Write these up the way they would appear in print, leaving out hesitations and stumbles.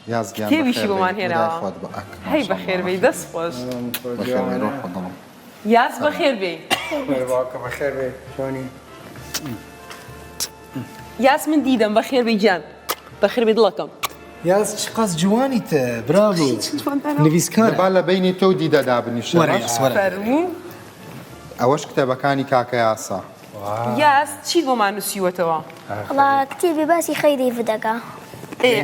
کتێبیشی بۆمان هێناوە هەی بەخێر بێی دەست خۆش یاز بەخێر بێی بەخێر بێ شۆنی یاس من دیدەم بەخێر بێی گیان بەخێر بێ دڵەکەم یاز چ قەس جوانیتە براڤۆ نویسکار با لە بینی تۆ دیدە دابنیشە فەرموو ئەوەش کتێبەکانی کاکە یاسا یاس چی بۆمان نووسیوەتەوە والله کتێبی باسی خەی دەیڤدەکە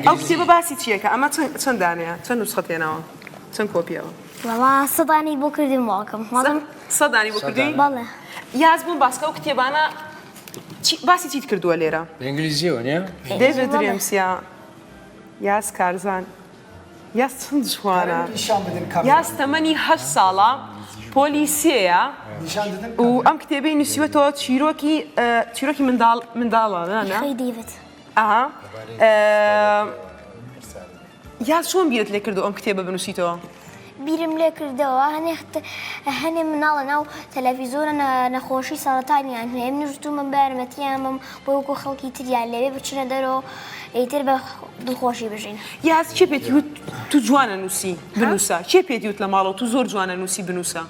ئەو کتێبە باسی چیەکە ئەمە چەند دانەیە چەند نوسخەتێنەوە چەند کۆپیەوە والله سەدانی بۆ کردی ماڵکەم سەدانی بۆ کردی بەڵێ یاز بووم باسکە ئەو کتێبانە باسی چیت کردووە لێرە ئینگلیزیەوە نیە؟ دەیڤد ریمسیا یاس کارزان یاس چەند جوانە یاس تەمەنی 8 ساڵە پۆلیسیەیە و ئەم کتێبەی نووسیوەتەوە چیرۆکی منداڵانە خەی دەیڤد ئاها یاس چۆن بیرت لێ کردو ئەم کتێبە بنووسیتەوە بیرم لێ کردەوە هەنێ مناڵە ناو تەلەڤیزۆرە نەخۆشی سەرەتانیان هەیە منیشتومە بارمەتیامم بۆ وەکو خەڵکی تریان لەوێ بچنە دەرەوە ئیتر بە دڵخۆشی بژین یاس چێ پێتی وت تو جوانە نووسی بنووسە چێ پێتی وت لە ماڵەوە تو زۆر جوانە نووسی بنووسە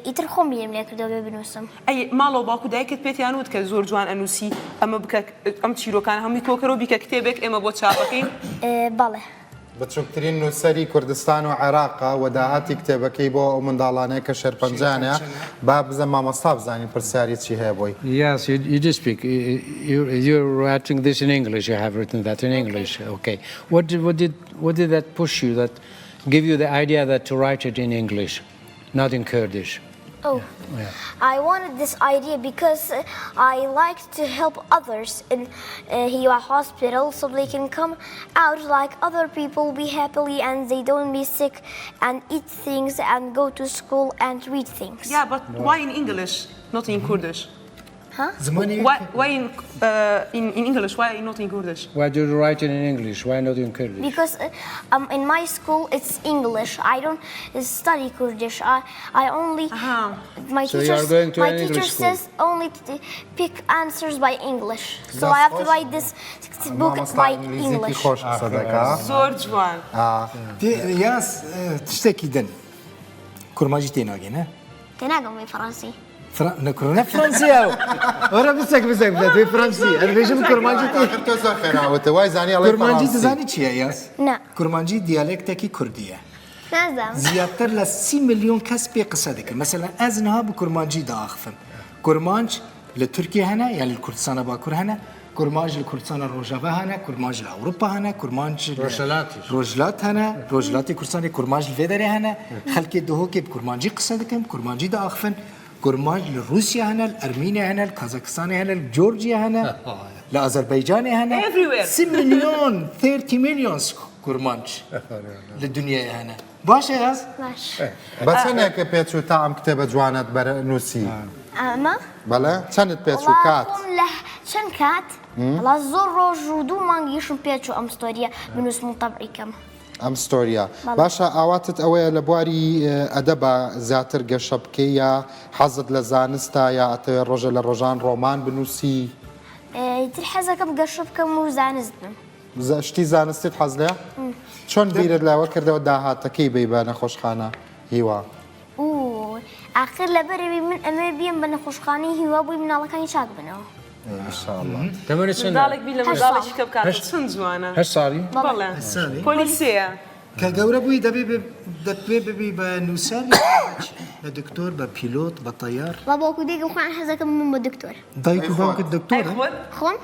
ئیتر خۆم بیرم لێ کردەوە بێ بنووسم ئەی ماڵەوە باوکو دایکت پێتیان وت کە زۆر جوان ئەنووسی ئەمە بکە ئەم چیرۆکان هەمووی کۆکەرەوە بیکە کتێبێک ئێمە بۆ چاپەکەین بەڵێ بچووکترین نووسەری کوردستان و عێراقا و داهاتی کتێبەکەی بۆ ئەو منداڵانەیە کە شێرپەنجانە با بزە مامۆستا بزانین پرسیاری چی هەیە بۆی Yes, you do speak. You're writing this in English. You have written that in English. Okay. What did that push you? That give you the idea that to write it in English, not in Kurdish? Oh, I wanted this idea because I like to help others in Hiwa Hospital so they can come out like other people, be happily and they don't be sick and eat things and go to school and read things. Yeah, but why in English, not in Kurdish? Huh? Why in English? Why not in Kurdish? Why do you write it in English? Why not in Kurdish? Because in my school it's English. I don't study Kurdish. I only my So you are going to my an teacher English school? says only to pick answers by English. So I have to write this book by English. خۆش قسە دەکا زۆر جوان. یاس تشتێکی دن کورماژی تێناگەنە تێناگەم بە فەڕەنسی. نەکردە فرانسیە وەرە بسەک بێت فرانسی ئەبێژم کورماژی تۆ زۆر خێراوەتە وای زانی ئەڵێ کورمانجی دەزانی چییە یاس؟ نه. کورمانجی دیالێکتێکی کوردیە نازانم. زیاتر لە 30 ملیۆن کەس پێ قسە دەکەن مەسەلەن ئەز نەها بە کورمانجی داخفم کورمانج لە تورکیا هەنە یا لە کوردستانە باکوور هەنە کورمانج لە کوردستانە ڕۆژاوا هەنە کورمانج لە ئەوروپا هەنە کورمانج ڕۆژلات هەنە ڕۆژلاتی کوردستانی کورمانج لێ دەرێ هەنە خەڵکی دهۆکێ کورمانجی قسە دەکەن کورمانجی داخفن کورمانج لە رووسیا هەنە لە ئەرمینیا هەنە لە کازاکستانی هەنە لە جۆرجیا هەنە لە ئازەربەیجانی هەنە 30 ملیۆن 30 ملیۆن کورمانج لە دنیای هەنە باشە یاس؟ باش. بە چەندێکە پێچوو تا ئەم کتێبە جوانت بەنووسی ئەمە؟ بەڵێ چەندت پێچوو کات لە چەند کات؟ وڵا زۆر ڕۆژ و دوو مانگیشم پێچوو ئەم ستۆریە بنووسم و تەبعیکەم. ئەم ستۆریە باشە ئاواتت ئەوەیە لە بواری ئەدەبە زیاتر گەشە بکەی یا حەزت لە زانستە یا ئەتەوێ ڕۆژە لە ڕۆژان ڕۆمان بنووسی تر حەزەکەم گەشە بکەم و زانست بم. شتی زانستیت حەز لێ؟ چۆن بیرت لەوە کردەوە داهاتەکەی بێ بە نەخۆشخانە هیوا؟ ئاخر لەبەرەوەی من ئەمێ بێم بە نەخۆشخانەی هیوا بووی مناڵەکانی چاک بنەوە. تەمەنت چەندە؟ منداڵێک بی لە منداڵێکی کە بکات چەند جوانە 8 ساڵی؟ بەڵێ پۆلیسیەیە کە گەورە بووی دەبێ ببی بە نووسەر بە دکتۆر بە پیلۆت بە تەیار بە باوکو دێگە خوان حەزەکەم من بە دکتۆر. دایک و باوکت دکتۆرە؟ خۆم؟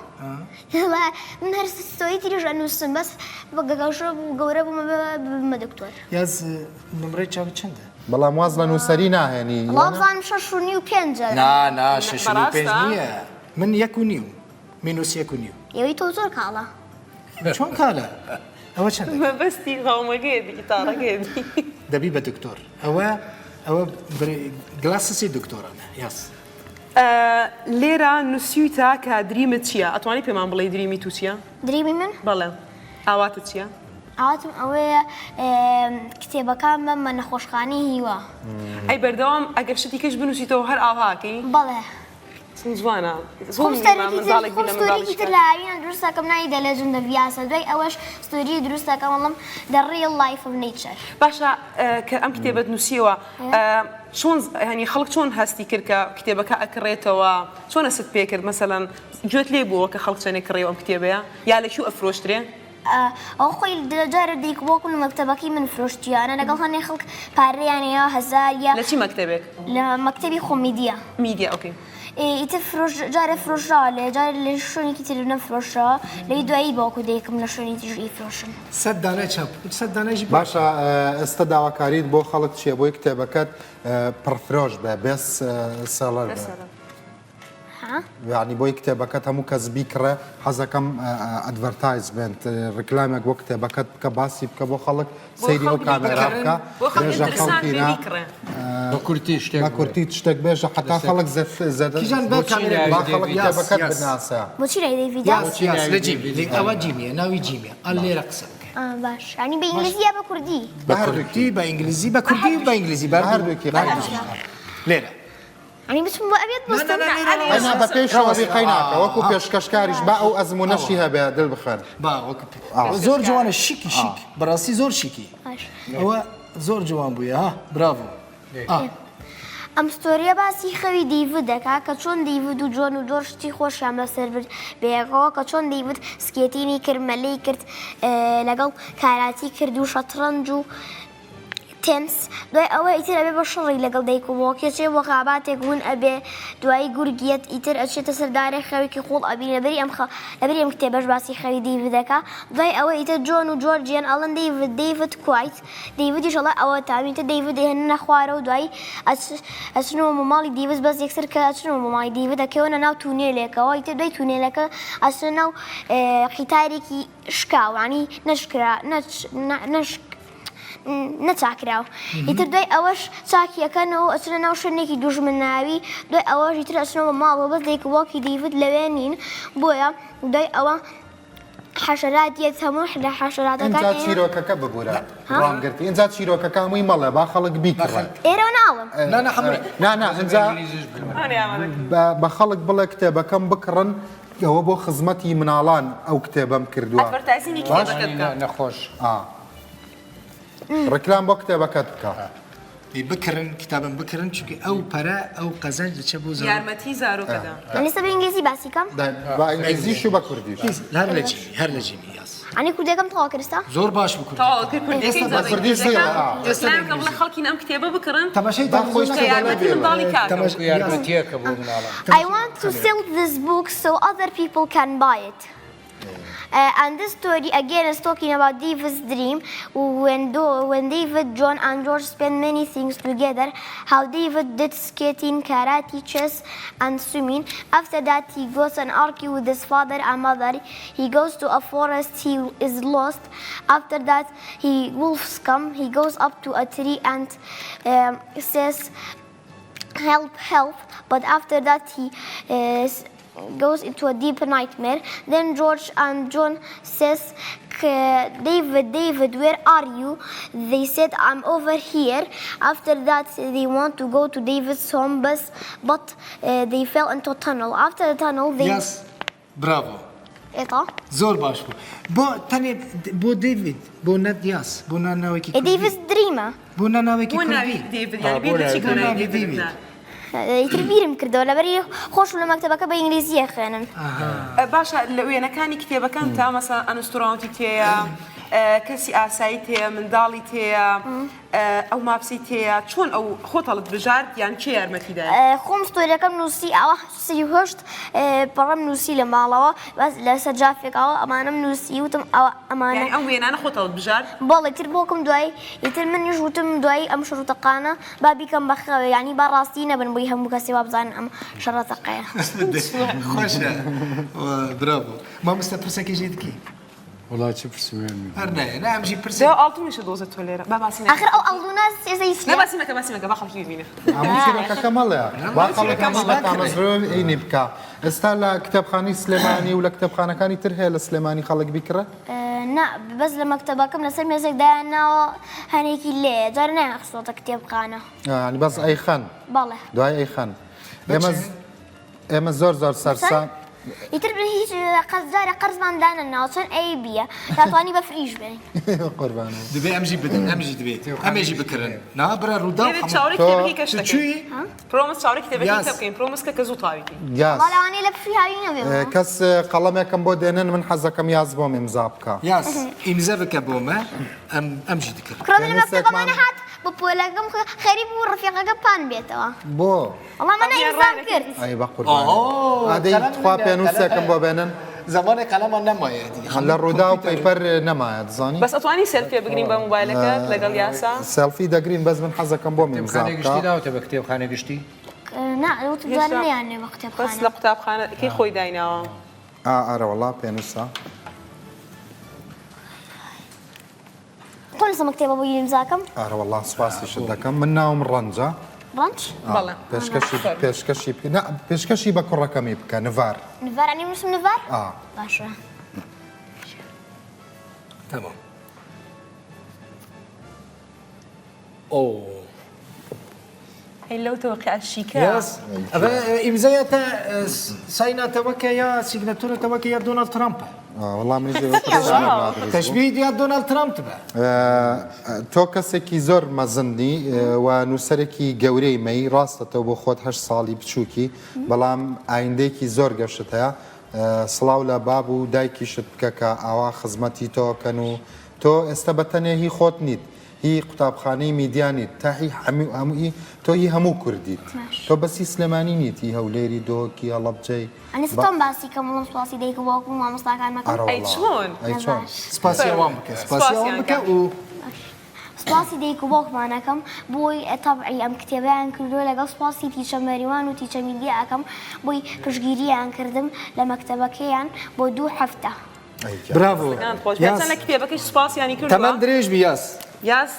من هەر ستۆری تریش ئەنووسم بەس بە گەگەشە گەورە بوومە بمە دکتۆر. یاز نمرەی چاوت چەندە؟ بەڵام واز لە نووسەری ناهێنی وابزانم 6 و نیو 5 نا 6 و 5 نییە من 1 و نیو مینوس 1 و نیو ئێوەی تۆ زۆر کاڵە. چۆن کالە؟ ئەوە چەندە؟ مەبەستی غاومەگەیەتی گیتارەکەیەتی دەبی بە دکتۆر ئەوە گلاسسی دکتۆرانە یاس لێرە نووسیوتە کە دریمت چییە؟ ئەتوانی پێمان بڵێ دریمی تو چییە؟ دریمی من؟ بەڵێ ئاواتت چییە؟ ئاواتم ئەوەیە کتێبەکان بەمە نەخۆشخانەی هیوا. ئەی بەردەوام ئەگەر شتی کەش بنووسیتەوە هەر ئاواکەی؟ بەڵێ. جوانە خۆم ستۆریکی تر لە ئاویان دروستەکەم ناوی دە لێجند دە ڤیاسە دوای ئەوەش ستۆری دروستەکەم وەڵام The Real Life of Nature. باشە کە ئەم کتێبەت نووسیەوە چۆن هەنی خەڵک چۆن هەستی کرد کە کتێبەکە ئەکڕێتەوە چۆن ئەست پێ کرد مەسەلەن گوێت لێ بووە کە خەڵک چەندێک کڕێەوە ئەم کتێبەیە یا لەکوێ ئەفرۆشترێ؟ ئەو خۆی جارە دیکبۆکن مەکتەبەکەی من فرۆشتیانە لەگەڵ هەنێ خەڵک پارەیانەیە هەزار یا لە چی مەکتەبێک؟ لە مەکتەبی خۆمیدیە. میدیا ئۆکەی. ئیتر جارە فرۆشراوە لێ جارە لە شوێنێکی تر نەفرۆشراوە لەی دوایی باوکو دەیەکەم لە شوێنی تری فرۆشم. سەد دانە چاپ سەد دانەژی باشە ئێستا داواکاریت بۆ خەڵک چیە بۆی کتێبەکەت پڕفرۆش بە بێس سەڵەر بە یعنی بۆی کتێبەکەت هەموو کەس بیکڕە حەزەکەم ئەدڤەرتایزمنت ڕکلامێک بۆ کتێبەکەت بکە باسی بکە بۆ خەڵک سەیری ئەو کامێرا بکە بێژە خەڵکینا بە کورتی شتێک بە کورتی شتێک بێژە حتا خەڵک کیژان بە کامێرا با خەڵک کتێبەکەت بناسە بۆچی لای دەیڤیدا؟ لە جیمی ئەوە جیمیە ناوی جیمیە ئەل لێرە قسە بکە باش ینی بە ئینگلیزی یا بە کوردی؟ بە کوردی بە ئینگلیزی بە کوردی بە ئینگلیزی بە هەردووکی لێرە ینی بچم بۆ ئەبێت بستم ئەنا بە پێشەوە بیقەی ناکە وەکو پێشکەشکاریش با ئەو ئەزمونەشی هەبێ دڵ بخەن زۆر جوانە شیکی شیک بەڕاستی زۆر شیکی ئەوە زۆر جوان بووە ها براڤۆ ئەم ستۆریە باسی خەوی دیڤد دەکا کە چۆن دیڤد و جۆن و جۆر شتی خۆشیان بەسەر برد بەیەکەوە کە چۆن دیڤد سکێتینی کرد مەلەی کرد لەگەڵ کاراتی کرد و شەترەنج و تێنس دوای ئەوە ئیتر ئەبێ بە شەڕی لەگەڵ دایک و باوکێ بۆ خاباتێک هون ئەبێ دوایی گورگیت ئیتر ئەچێتە سەردارێک خەوێکی خۆڵ ئەبی لەبەری ئەم کتێبەش باسی خەوی دیڤد دەکا دوای ئەوە ئیتر جۆن و جۆرجیان ئەڵەن دیڤد کوایت دیڤدیش ئەڵێ ئەوە تاوینتە دیڤد هێننە خوارە و دوایی ئەچنەوە ماڵی دیڤد بەس یەکسەر کە ئەچنەوە ماڵی دیڤد دەکەوەنە ناو تونێلێکەوە ئیتر دوای تونێلەکە ئەچنە ناو قیتارێکی شکاوانی نەشکرا نەچاکراوە ئیتر دوای ئەوەش چاکیەکەنەوە ئەچنە ناو شوێنێکی دوژمناوی دوای ئەوەش ئیتر ئەچنەوە ماڵەوە بەس دایک وەکی دیڤد لەوێ نین بۆیە دوای ئەوە حەشەراتیەت هەموو لە حەشەراتەکان اینجا چیرۆکەکە ببوورە ڕامگرتی اینجا چیرۆکەکە هەمووی مەڵێ با خەڵک بیکڕێ ئێرەوە ناڵم نانا اینجا بە خەڵک بڵێ کتێبەکەم بکڕن ئەوە بۆ خزمەتی مناڵان ئەو کتێبەم کردووە نەخۆش ڕکلام بۆ کتێبەکەت بکە بکردن کتابم بکردن چونکە ئەو پەرە ئەو قەزەنج دەچە بۆ یارمەتی زارۆکەدا لەسەر بە ئینگلیزی باسیکەم با ئینگلیزیش و بە کوردیش هەر لە جیمی یاس ئەنی کوردەکەم تەواو کردستا زۆر باش بکرد بڵە خەڵکی ئەم کتێبە بکڕن تەماشای یارمەتیەکە بۆ مناڵە I want to sell this book so other people can buy it. And this story again is talking about David's dream when David, John and George spent many things together, how David did skating, karate, chess and swimming. After that he goes and argues with his father and mother. He goes to a forest, he is lost. After that wolves come, he goes up to a tree and says help, help. But after that he goes into a deep nightmare. Then George and John says, David, where are you? They said, I'm over here. After that, they want to go to David's home, but they fell into a tunnel. After the tunnel, they... Yes, bravo. إيه زۆر باش بوو بۆ تەنێ بۆ دیڤید بۆ نەت یاس بۆ ناناوێکی David's dream. بۆ ناناوێکی دیڤید ئیتر بیرم کردەوە لەبەری خۆش لە مەکتەبەکە بە ئینگلیزیە خوێنن باشە لە وێنەکانی کتێبەکان تا مەسە ئەنستوڕاوتی تێیە کەسی ئاسایی تێیە منداڵی تێیە ئەو ماپسی تێیە چۆن ئەو خۆتەڵت بژارد یان چێ یارمەتیدای خۆم ستۆریەکەم نووسی ئەوە هەشت پەڕەم نووسی لە ماڵەوە بەس لە سەرجافێکەوە ئەمانم نووسی وتم ئەمانە ئەم وێنانە خۆتەڵت بژار بەڵێ تر بۆکم دوایی ئیتر منیش وتم دوایی ئەم شڕوتەقانە با بیکەم بەخەوێ ینی با ڕاستی نەبن بۆی هەموو کەسی وا بزانن ئەم شەڕەتەقەیە خۆشە برافۆ مامۆستا پرسەکەژێ دکەی وڵات چه پرسیێن هەر نایە ئەمژی پرسە ئاڵتونیشە دۆزە تۆ لێرە باسی آخر ئەو ئەڵدونا نەباسیمەکە باسیمەکە با خەڵکی بینێ هەموو شیرۆکەکە مەڵێ با خەڵک ئامەزرۆ عینی بکە ئێستا لە کتێبخانەی سلێمانی و لە کتێبخانەکانی تر هەیە لە سلێمانی خەڵک بیکڕە نا بەس لە مەکتەبەکەم لەسەر مێزێک دایانناوە هەنێکی لێ جار نایخستۆتە کتێبخانە ینی بەس ئەیخەن بەڵێ دوای ئەیخەن ئێمە ئێمە زۆر سەرسام يتربي هيج قرزارة قرز من دانا ناصر أي بيا تعطاني بفريج بين قوربانە دبێ ئەمژی بدەن ئەمژی دەبێت ئەمێژی بکردن نابرا ڕوودا دەبێت چاوەڕێ کتێبەکەی کەش دەکەین چی پرۆمس چاوەڕێ کتێبەکەی Yes. کە بکەین پرۆمس کە زوو تاویکەین یاس والله أنا لبفري هاي نبي کەس قەڵەمێکم بۆ دێنن من حەزەکەم یاز بۆم ئیمزا بکە یاس ئیمزە بکە بۆمە ئەمژی دکرد كرم لما نفسك بتبقى ما- أنا حات بقولكم خريب ورفيقة قبان بيتوا بۆ والله ما أنا طب يا إنسان رامي. كرت ئەی بە قوربانە ئادەی تخوا پێنووسێکم بۆ بێنن زمانی قەلەمان نەمایە لە ڕوودا و پەیپەر نەمایە دزانی بەس ئەتوانی سێلفێ بگرین بە موبایلەکەت لەگەڵ یاسا سەلفی دەگرین بەس من حەزەکەم بۆ ئیمزا خانه گشتی بکە داوتە بە کتێبخانە گشتی لا لو تجارني يعني وقت بەس لە بخانة قوتابخانەکەی خۆی دایناوە ئارە وەڵا پێنووسە كل سمك تبغى بيجي مزاكم ئارە وەڵا سوپاسیشت دەکەم من ناوم ڕەنجە برانش بەڵێ پێشکەشی بە کوڕەکەمی بکە نڤار نفار يعني مش نفار آه. باشا تمام أوه هەی لەو تەوەقع شیکە يس أبا إمزايا ساينا توكا يا سيجناتورا توكا يا دونالد ترامب وەڵام منیش تشبيه يا دونالد ترامب تبع تۆ کەسێکی زۆر مەزندی و نووسەرێکی گەورەی مەی ڕاستەتەوە بۆ خۆت 8 ساڵی بچووکی بەڵام ئایندێکی زۆر گەشت هەیە سڵاو لە باب و دایکیشت بکە کە ئاوا خزمەتی تۆکەن و تۆ ئێستا بەتەنێ هی خۆت نیت هی قوتابخانەی میدیانیت تا هی هەمووی تۆ هی هەموو کوردیت تۆ بەسی سلێمانی نیتی هەولێری دۆکی هەڵەبجەی أنا ستون باسي كم والله سواسي ديك وواكم وما مستعكان مكان ئەی چۆن ئەی چۆن سپاسي وان بك سپاسي وان بك و سپاسی دیک و باوکمانەکەم بۆی تەبعی ئەم کتێبیان کردو لەگەڵ سپاسی تیچە مەریوان و تیچە میدیاکەم بۆی پشگیریان کردم لە مەکتەبەکەیان بۆ 2 هەفتە برافو خۆش بێتەن لە کتێبەکەی سوپاسیانی کردووە تمام دريج بياس یاس